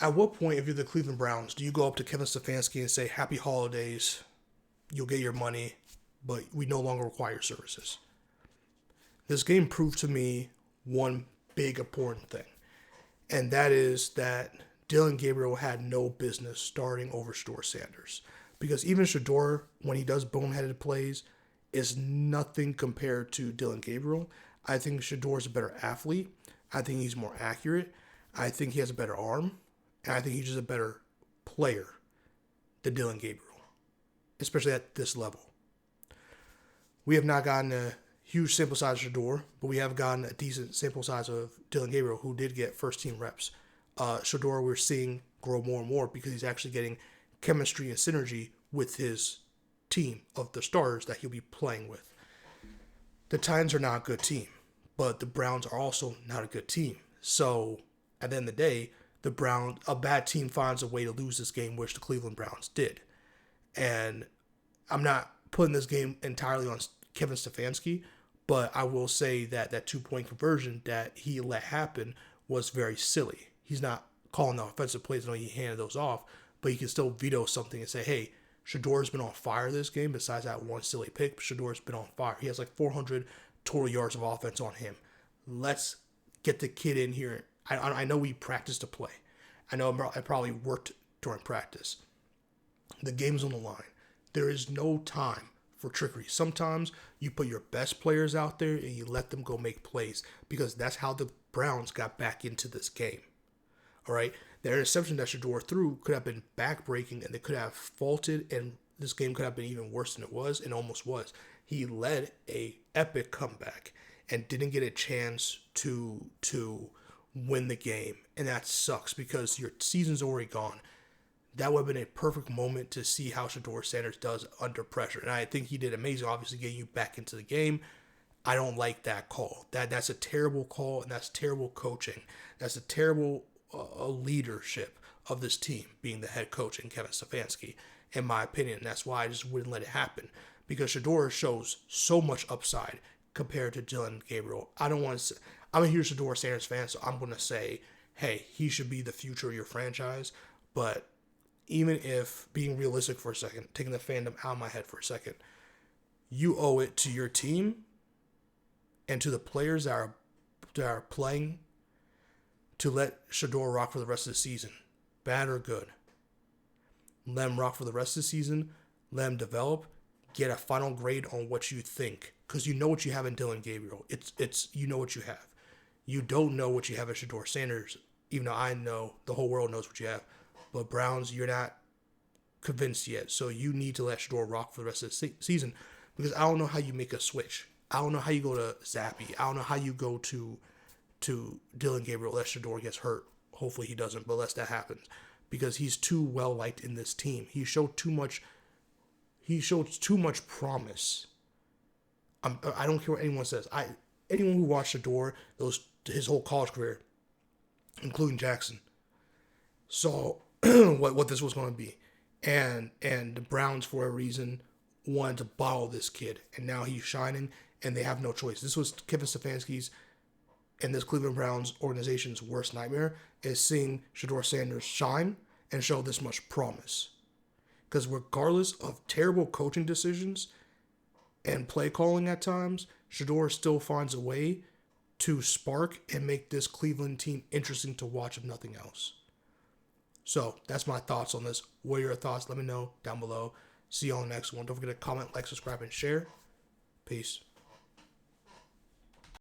At what point, if you're the Cleveland Browns, do you go up to Kevin Stefanski and say, "Happy holidays, you'll get your money, but we no longer require your services"? This game proved to me one big important thing, and that is that Dylan Gabriel had no business starting over Shedeur Sanders. Because even Shedeur, when he does boneheaded plays, is nothing compared to Dylan Gabriel. I think Shedeur is a better athlete. I think he's more accurate. I think he has a better arm. And I think he's just a better player than Dylan Gabriel, especially at this level. We have not gotten a huge sample size of Shedeur, but we have gotten a decent sample size of Dylan Gabriel, who did get first team reps. Shedeur, we're seeing grow more and more because he's actually getting chemistry and synergy with his team of the starters that he'll be playing with. The Titans are not a good team, but the Browns are also not a good team. So at the end of the day, a bad team finds a way to lose this game, which the Cleveland Browns did. And I'm not putting this game entirely on Kevin Stefanski, but I will say that that 2-point conversion that he let happen was very silly. He's not calling the offensive plays. I know he handed those off, but he can still veto something and say, "Hey, Shedeur's been on fire this game. Besides that one silly pick, Shedeur's been on fire. He has like 400 total yards of offense on him. Let's get the kid in here." I know we practiced to play. I know I probably worked during practice. The game's on the line. There is no time for trickery. Sometimes you put your best players out there and you let them go make plays, because that's how the Browns got back into this game. All right? The interception that Shedeur threw could have been backbreaking, and they could have faulted, and this game could have been even worse than it was, and almost was. He led a epic comeback and didn't get a chance to win the game, and that sucks because your season's already gone. That would have been a perfect moment to see how Shedeur Sanders does under pressure, and I think he did amazing, obviously getting you back into the game. I don't like that call. That's a terrible call, and that's terrible coaching. That's a terrible leadership of this team, being the head coach and Kevin Stefanski, in my opinion. That's why I just wouldn't let it happen, because Shedeur shows so much upside compared to Dylan Gabriel. I'm a huge Shedeur Sanders fan, so I'm going to say, hey, he should be the future of your franchise. But even if, being realistic for a second, taking the fandom out of my head for a second, you owe it to your team and to the players that are playing to let Shedeur rock for the rest of the season, bad or good. Let him rock for the rest of the season. Let him develop. Get a final grade on what you think, because you know what you have in Dylan Gabriel. It's you know what you have. You don't know what you have in Shedeur Sanders, even though I know the whole world knows what you have. But Browns, you're not convinced yet, so you need to let Shedeur rock for the rest of the season, because I don't know how you make a switch. I don't know how you go to Zappy. I don't know how you go to Dylan Gabriel unless Shedeur gets hurt. Hopefully he doesn't, but unless that happens, because he's too well liked in this team. He showed too much promise. I don't care what anyone says. Anyone who watched Shedeur his whole college career, including Jackson, saw what this was going to be, and the Browns, for a reason, wanted to bottle this kid, and now he's shining, and they have no choice. This was Kevin Stefanski's and this Cleveland Browns organization's worst nightmare, is seeing Shedeur Sanders shine and show this much promise. Because regardless of terrible coaching decisions and play calling at times, Shedeur still finds a way to spark and make this Cleveland team interesting to watch, if nothing else. So that's my thoughts on this. What are your thoughts? Let me know down below. See you on the next one. Don't forget to comment, like, subscribe, and share. Peace.